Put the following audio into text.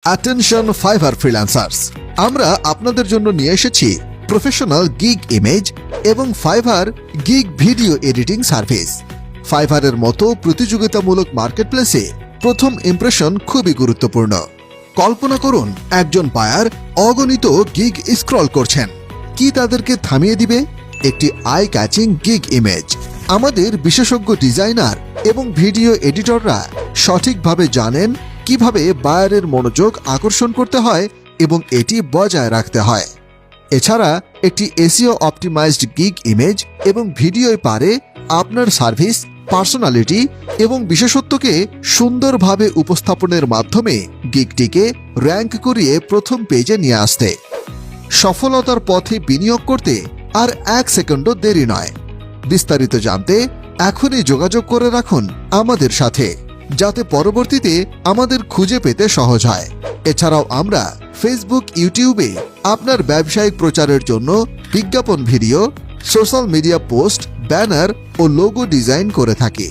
Attention fibre freelancers, আমরা আপনাদের জন্য নিয়ে এসেছি প্রফেশনাল গিগ ইমেজ এবং fibre gig video editing service. ফাইবারের মতো প্রতিযোগিতামূলক মার্কেটপ্লেসে প্রথম ইমপ্রেশন খুবই গুরুত্বপূর্ণ। কল্পনা করুন একজন বায়ার অগণিত গিগ স্ক্রল করছেন, কি তাদেরকে থামিয়ে দিবে? একটি আই ক্যাচিং গিগ ইমেজ। আমাদের বিশেষজ্ঞ ডিজাইনার এবং ভিডিও এডিটররা সঠিকভাবে জানেন কিভাবে বায়ারের মনোযোগ আকর্ষণ করতে হয় এবং এটি বজায় রাখতে হয়। এছাড়া একটি এসইও অপটিমাইজড গিগ ইমেজ এবং ভিডিওয় পারে আপনার সার্ভিস, পার্সোনালিটি এবং বিশেষত্বকে সুন্দরভাবে উপস্থাপনের মাধ্যমে গিগটিকে র্যাঙ্ক করিয়ে প্রথম পেজে নিয়ে আসতে। সফলতার পথে বিনিয়োগ করতে আর 1 সেকেন্ডও দেরি নয়। বিস্তারিত জানতে এখনই যোগাযোগ করে রাখুন আমাদের সাথে, যাতে পরবর্তীতে আমাদের খুঁজে পেতে সহজ হয়। এছাড়াও আমরা ফেসবুক, ইউটিউবে আপনার ব্যবসায়িক প্রচারের জন্য বিজ্ঞাপন ভিডিও, সোশ্যাল মিডিয়া পোস্ট, ব্যানার ও লোগো ডিজাইন করে থাকি।